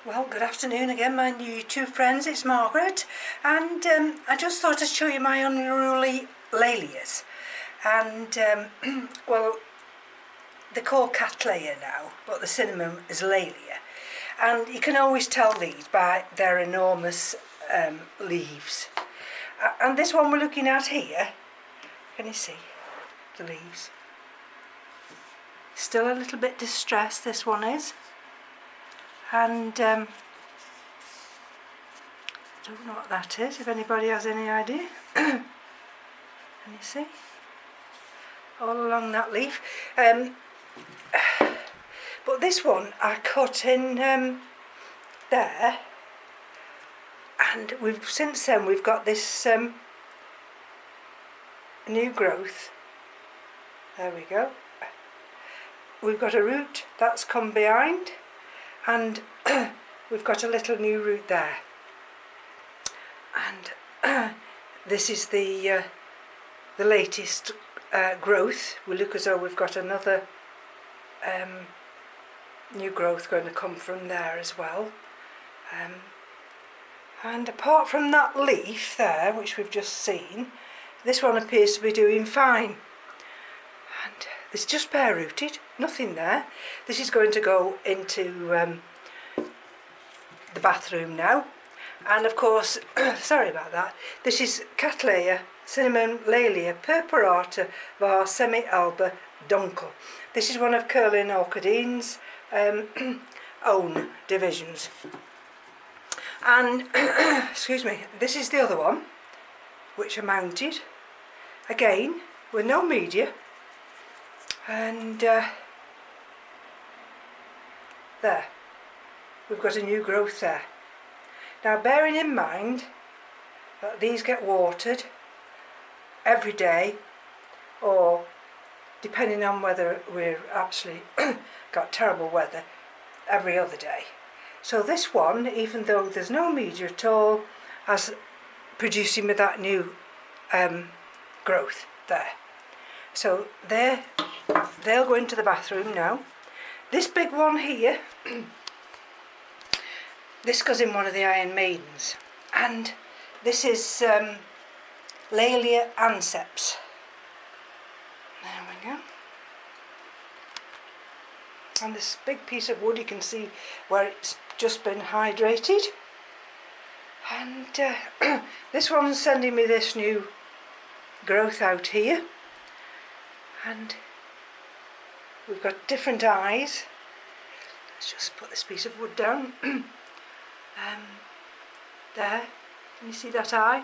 Well, good afternoon again, my YouTube friends. It's Margaret, and I just thought I'd show you my unruly Laelias. And well, they're called Cattleya now, but the cinnamon is Laelia. And you can always tell these by their enormous leaves. And this one we're looking at here, can you see the leaves? Still a little bit distressed, this one is. And don't know what that is, if anybody has any idea. Can you see? All along that leaf. But this one I cut in there, and since then we've got this new growth. There we go. We've got a root that's come behind, and we've got a little new root there. And this is the latest growth. We look as though we've got another new growth going to come from there as well. And apart from that leaf there, which we've just seen, this one appears to be doing fine. And it's just bare rooted, nothing there. This is going to go into the bathroom now. And of course, sorry about that, this is Cattleya, cinnamon, Laelia, purpurata, var, semi-alba, dunkel. This is one of Curlin Orchids' own divisions. And, excuse me, this is the other one, which are mounted, again, with no media. And there, we've got a new growth there. Now, bearing in mind that these get watered every day, or depending on whether we're actually got terrible weather, every other day. So this one, even though there's no media at all, has producing with that new growth there. So they'll go into the bathroom now. This big one here, this goes in one of the Iron Maidens, and this is Laelia anceps. There we go. And this big piece of wood, you can see where it's just been hydrated. And this one's sending me this new growth out here. And we've got different eyes. Let's just put this piece of wood down. There, can you see that eye?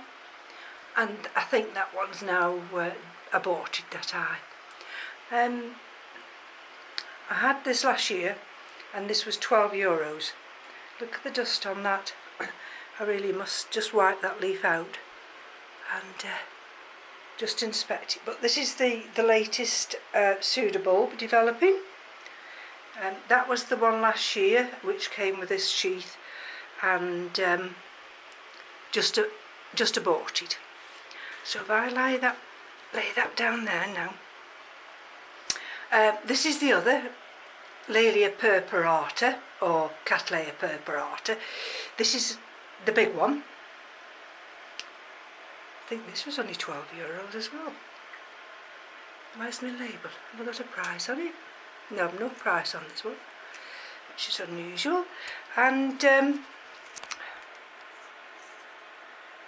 And I think that one's now aborted, that eye. I had this last year, and this was €12. Look at the dust on that. I really must just wipe that leaf out and just inspect it. But this is the latest pseudobulb developing. That was the one last year, which came with this sheath, and just aborted. So if I lay that down there now. This is the other, Laelia purpurata, or Cattleya purpurata. This is the big one. I think this was only €12 as well. Where's my label? Have I got a price on it? No, no price on this one, which is unusual. And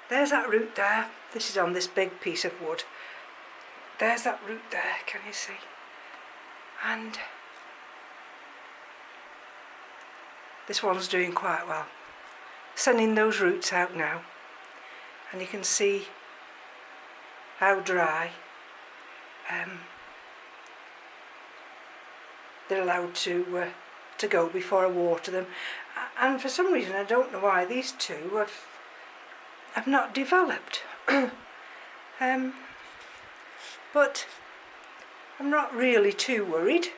there's that root there. This is on this big piece of wood. There's that root there, can you see? And this one's doing quite well. Sending those roots out now. And you can see how dry they're allowed to go before I water them. And for some reason, I don't know why, these two have not developed. But I'm not really too worried.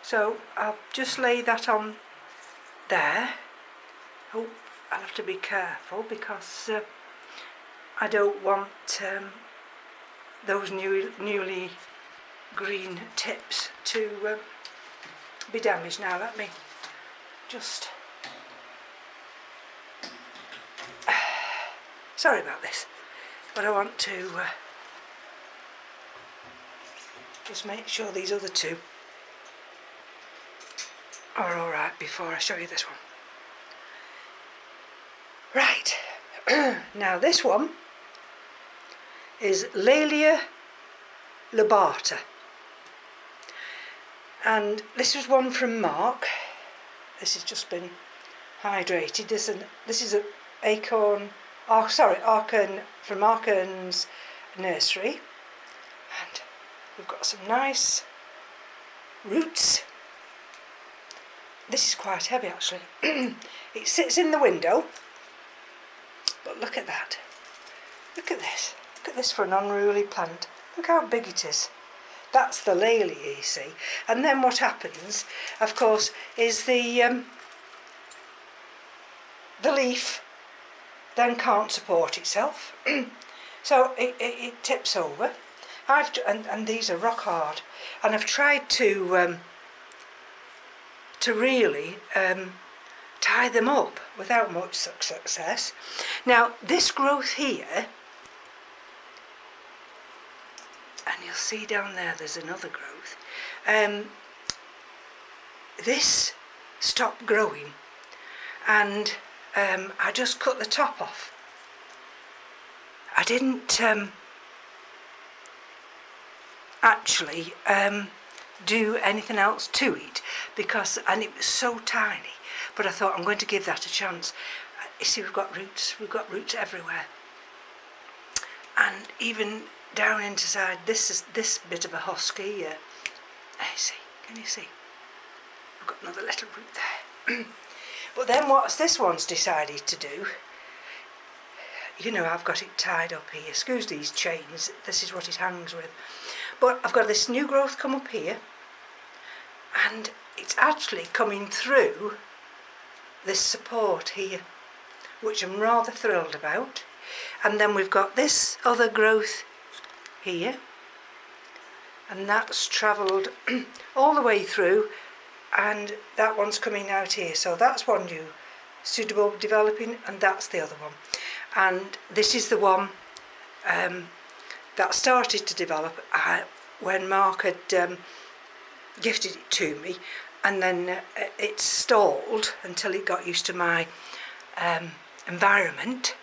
So I'll just lay that on there. Oh, I'll have to be careful because I don't want those newly green tips to be damaged. Now let me just Sorry about this, but I want to just make sure these other two are alright before I show you this one. Right, now this one is Laelias lobata, and this was one from Mark. This has just been hydrated. This is an acorn, from Arken's nursery, and we've got some nice roots. This is quite heavy actually. It sits in the window, but look at that. Look at this. Look at this for an unruly plant. Look how big it is. That's the Laelias, you see. And then what happens, of course, is the leaf then can't support itself, so it tips over. And these are rock hard, and I've tried to really tie them up without much success. Now this growth here, and you'll see down there's another growth, this stopped growing, and I just cut the top off. I didn't actually do anything else to it, and it was so tiny, but I thought I'm going to give that a chance. You see, we've got roots everywhere, and even down inside this bit of a husky. Can you see? I've got another little root there. But then what this one's decided to do, you know, I've got it tied up here. Excuse these chains, this is what it hangs with. But I've got this new growth come up here, and it's actually coming through this support here, which I'm rather thrilled about. And then we've got this other growth here, and that's travelled all the way through, and that one's coming out here. So that's one new suitable developing, and that's the other one. And this is the one that started to develop when Mark had gifted it to me, and then it stalled until it got used to my environment.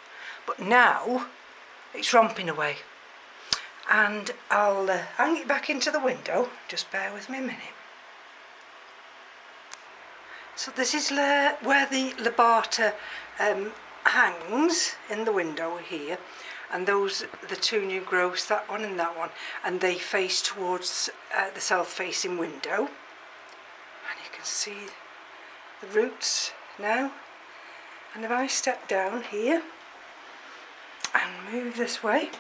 But now it's romping away, and I'll hang it back into the window. Just bear with me a minute. So this is where the lobata hangs in the window here, and those are the two new growths, that one and that one, and they face towards the south-facing window, and you can see the roots now. And if I step down here and move this way,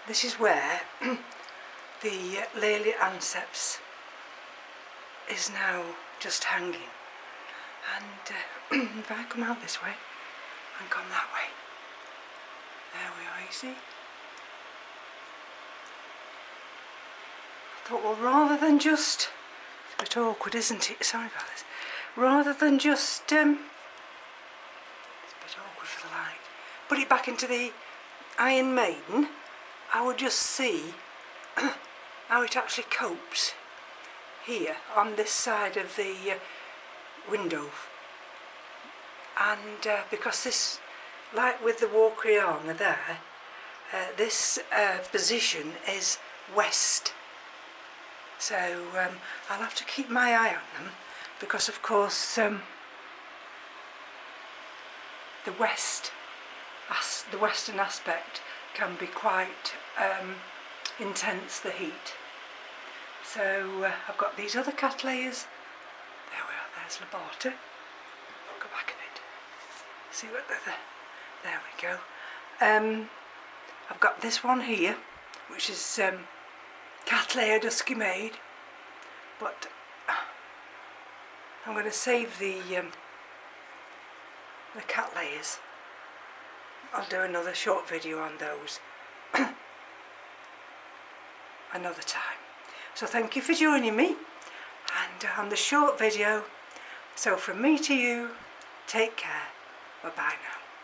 this is where the Laelias anceps is now just hanging. And if I come out this way and come that way, there we are, you see. I thought, well, rather than just, it's a bit awkward, isn't it? Sorry about this. Rather than just, it's a bit awkward for the light, put it back into the Iron Maiden, I would just see how it actually copes here on this side of the window. And because this, like with the Walkriana there, this position is west, so I'll have to keep my eye on them, because of course the western aspect can be quite intense, the heat. So I've got these other Cattleyas. There we are, there's lobata. Go back a bit. See what there we go. I've got this one here, which is Cattleya dusky maid, but I'm going to save the Cattleyas. I'll do another short video on those another time. So thank you for joining me, and on the short video. So from me to you, take care. Bye bye now.